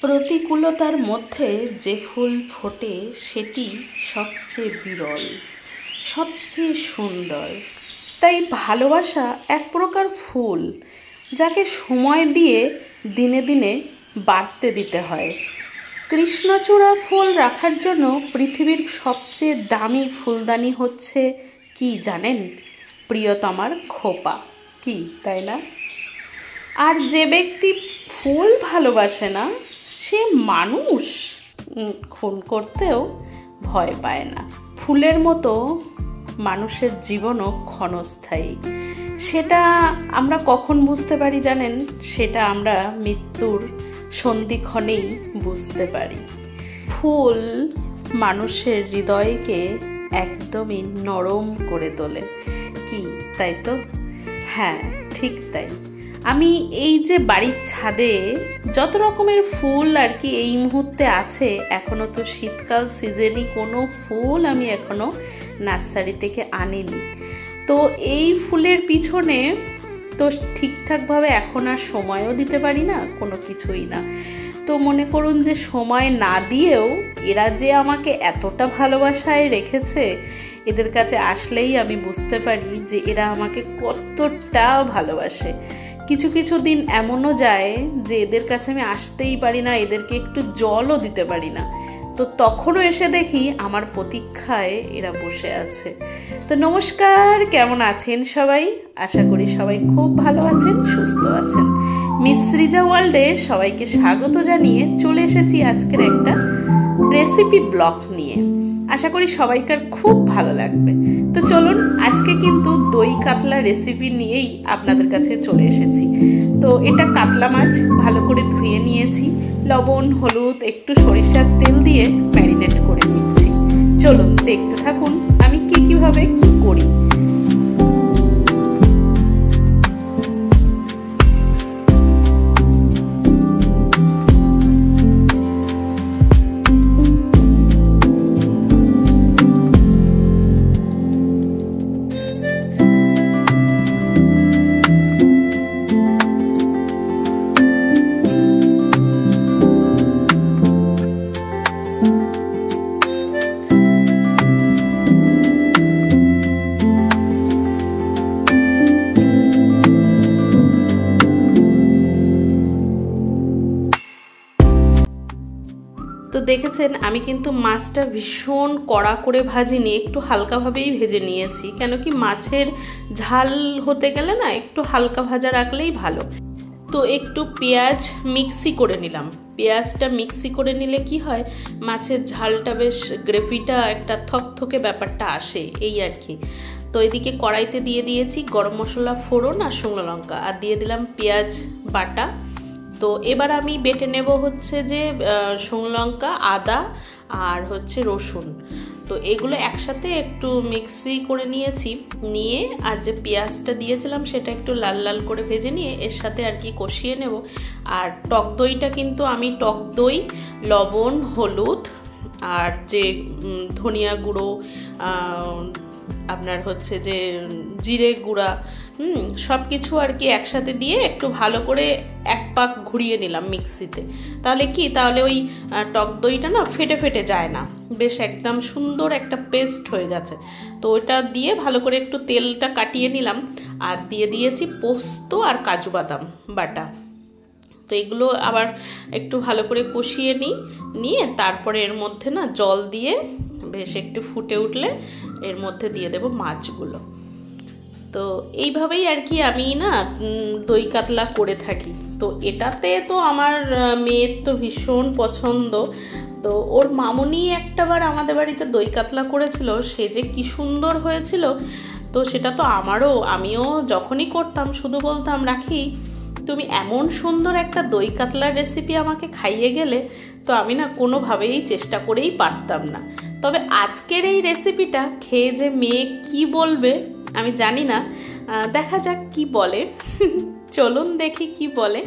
প্রতিকূলতার মধ্যে যে ফুল ফোটে সেটি সবচেয়ে বিরল, সবচেয়ে সুন্দর। তাই ভালোবাসা এক প্রকার ফুল, যাকে সময় দিয়ে দিনে দিনে বাড়তে দিতে হয়। কৃষ্ণচূড়া ফুল রাখার জন্য পৃথিবীর সবচেয়ে দামি ফুলদানি হচ্ছে কি জানেন? প্রিয়তমার খোপা। কি তাই না? আর যে ব্যক্তি ফুল ভালোবাসে না, সে মানুষ খুন করতেও ভয় পায় না। ফুলের মতো মানুষের জীবনও ক্ষণস্থায়ী। সেটা আমরা কখন বুঝতে পারি জানেন? সেটা আমরা মৃত্যুর সন্ধিক্ষণেই বুঝতে পারি। ফুল মানুষের হৃদয়কে একদমই নরম করে তোলে। কি তাই তো? হ্যাঁ, ঠিক তাই। আমি এই যে বাড়ির ছাদে যত রকমের ফুল আর কি এই মুহূর্তে আছে, এখনো তো শীতকাল সিজনই কোনো ফুল আমি এখনো নার্সারি থেকে আনিনি। তো এই ফুলের পিছনে তো ঠিকঠাকভাবে এখন আর সময়ও দিতে পারি না, কোনো কিছুই না। তো মনে করুন যে সময় না দিয়েও এরা যে আমাকে এতটা ভালোবাসায় রেখেছে, এদের কাছে আসলেই আমি বুঝতে পারি যে এরা আমাকে কতটা ভালোবাসে। কিছু কিছু দিন এমনও যায় যে এদের কাছে আমি আসতেই পারি না, এদেরকে একটু জলও দিতে পারি না। তো তখনও এসে দেখি আমার প্রতীক্ষায় এরা বসে আছে। তো নমস্কার, কেমন আছেন সবাই? আশা করি সবাই খুব ভালো আছেন, সুস্থ আছেন। মিস সৃজা ওয়ার্ল্ডে সবাইকে স্বাগত জানিয়ে চলে এসেছি আজকের একটা রেসিপি ব্লগ নিয়ে। আশা করি সবাইকার খুব ভালো লাগবে। তো চলুন, আজকে কিন্তু দই কাতলা রেসিপি নিয়েই আপনাদের কাছে চলে এসেছি। তো এটা কাতলা মাছ ভালো করে ধুয়ে নিয়েছি, লবণ, হলুদ, একটু সরিষার তেল দিয়ে ম্যারিনেট করে নিচ্ছি। চলুন দেখতে থাকুন আমি কিভাবে কি করি। তো দেখেছেন আমি কিন্তু মাছটা ভীষণ কড়া করে ভাজিনি, একটু হালকাভাবেই ভেজে নিয়েছি। কেন কি মাছের ঝাল হতে গেলে না একটু হালকা ভাজা রাখলেই ভালো। তো একটু পেঁয়াজ মিক্সি করে নিলাম। পেঁয়াজটা মিক্সি করে নিলে কি হয়, মাছের ঝালটা বেশ গ্রেভিটা একটা থকথকে ব্যাপারটা আসে, এই আর কি। তো এদিকে কড়াইতে দিয়ে দিয়েছি গরম মশলা, ফোড়ন আর শুকনো লঙ্কা, আর দিয়ে দিলাম পেঁয়াজ বাটা। তো এবার আমি বেটে নেব হচ্ছে যে শুকনো লঙ্কা, আদা আর হচ্ছে রসুন। তো এগুলো একসাথে একটু মিক্সি করে নিয়েছি, নিয়ে আর যে পেঁয়াজটা দিয়েছিলাম সেটা একটু লাল লাল করে ভেজে নিয়ে এর সাথে আর কি কষিয়ে নেব। আর টক দইটা কিন্তু আমি টক দই, লবণ, হলুদ আর যে ধনিয়া গুঁড়ো, আপনার হচ্ছে যে জিরে গুঁড়া, সব কিছু আর কি একসাথে দিয়ে একটু ভালো করে এক পাক ঘুরিয়ে নিলাম মিক্সিতে। তাহলে কি, তাহলে ওই টক দইটা না ফেটে ফেটে যায় না, বেশ একদম সুন্দর একটা পেস্ট হয়ে গেছে। তো ওইটা দিয়ে ভালো করে একটু তেলটা কাটিয়ে নিলাম, আর দিয়ে দিয়েছি পোস্ত আর কাজু বাদাম বাটা। তো এগুলো আবার একটু ভালো করে কষিয়ে নিয়ে তারপরে এর মধ্যে না জল দিয়ে বেশ একটু ফুটে উঠলে এর মধ্যে দিয়ে দেব মাছগুলো। তো এইভাবেই আর কি আমি না দই কাতলা করে থাকি। তো এটাতে তো আমার মেয়ের তো ভীষণ পছন্দ। তো ওর মামুনি একটাবার আমাদের বাড়িতে দই কাতলা করেছিল, সে যে কি সুন্দর হয়েছিল। তো সেটা তো আমিও যখনই করতাম শুধু বলতাম, রাখি তুমি এমন সুন্দর একটা দই কাতলার রেসিপি আমাকে খাইয়ে গেলে, তো আমি না কোনোভাবেই চেষ্টা করেই পারতাম না। তবে আজকের এই রেসিপিটা খেয়ে যে মেয়ে কি বলবে আমি জানি না, দেখা যাক কি বলে। চলুন দেখি কি বলে।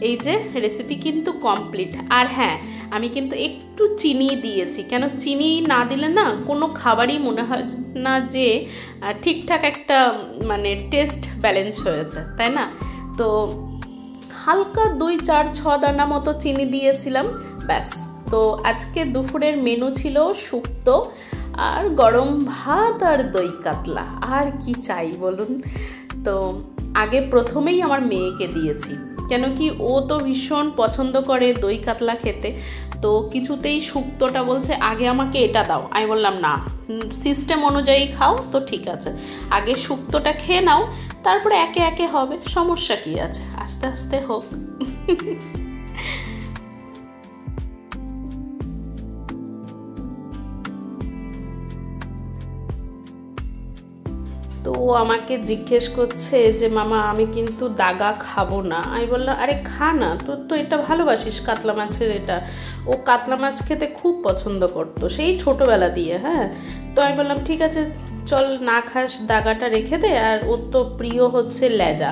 এই যে রেসিপি কিন্তু কমপ্লিট। আর হ্যাঁ, আমি কিন্তু একটু চিনি দিয়েছি। কেন চিনি না দিলে না কোনো খাবারই মনে হয় না যে ঠিকঠাক একটা মানে টেস্ট ব্যালেন্স হয়েছে, তাই না? তো হালকা 2-4-6 দানা মতো চিনি দিয়েছিলাম, ব্যাস। তো আজকে দুপুরের মেনু ছিল শুক্তো আর গরম ভাত আর দই কাতলা, আর কি চাই বলুন। তো আগে প্রথমেই আমার মেয়েকে দিয়েছি, কেন কি ও তো ভীষণ পছন্দ করে দই কাতলা খেতে। তো কিছুতেই শুক্তোটা বলছে আগে আমাকে এটা দাও। আমি বললাম না, সিস্টেম অনুযায়ী খাও তো ঠিক আছে, আগে শুক্তোটা খেয়ে নাও, তারপরে একে একে হবে, সমস্যা কি আছে, আস্তে আস্তে হোক। তো ও আমাকে জিজ্ঞেস করছে যে মামা আমি কিন্তু দাগা খাবো না। আমি বললাম আরে খা না, তোর তো এটা ভালোবাসিস কাতলা মাছের এটা। ও কাতলা মাছ খেতে খুব পছন্দ করতো সেই ছোটোবেলা দিয়ে। হ্যাঁ, তো আমি বললাম ঠিক আছে চল না খাস, দাগাটা রেখে দে। আর ওর তো প্রিয় হচ্ছে লেজা,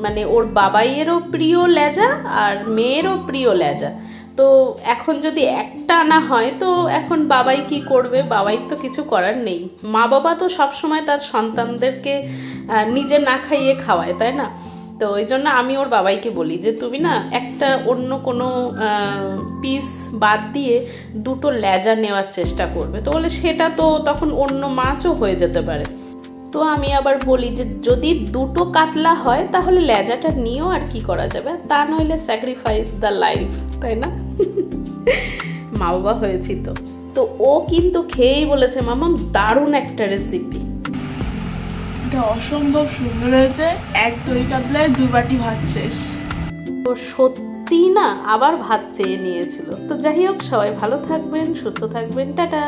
মানে ওর বাবাইয়েরও প্রিয় লেজা আর মেয়েরও প্রিয় লেজা। তো এখন যদি একটা আনা হয় তো এখন বাবাই কি করবে, বাবাই তো কিছু করার নেই। মা বাবা তো সবসময় তার সন্তানদেরকে নিজে না খাইয়ে খাওয়ায়, তাই না? তো এই জন্য আমি ওর বাবাইকে বলি যে তুমি না একটা অন্য কোনো পিস বাদ দিয়ে দুটো লেজা নেওয়ার চেষ্টা করবে। তো বলে সেটা তো তখন অন্য মাছও হয়ে যেতে পারে। তো আমি আবার বলি যে যদি দুটো কাতলা হয় তাহলে লেজাটা নিয়েও আর কি করা যাবে, তা নইলে স্যাক্রিফাইস দ্য লাইফ, তাই না? মা বাবা হয়েছি তো। তো ও কিন্তু খেয়েই বলেছে মামা দারুণ একটা রেসিপি, এটা অসম্ভব সুন্দর হয়েছে, এক দই কাতলায় 2 বাটি ভাত শেষ। তো সত্যি না আবার ভাত চেয়ে নিয়েছিল। তো যাই হোক, সবাই ভালো থাকবেন, সুস্থ থাকবেন, টাটা।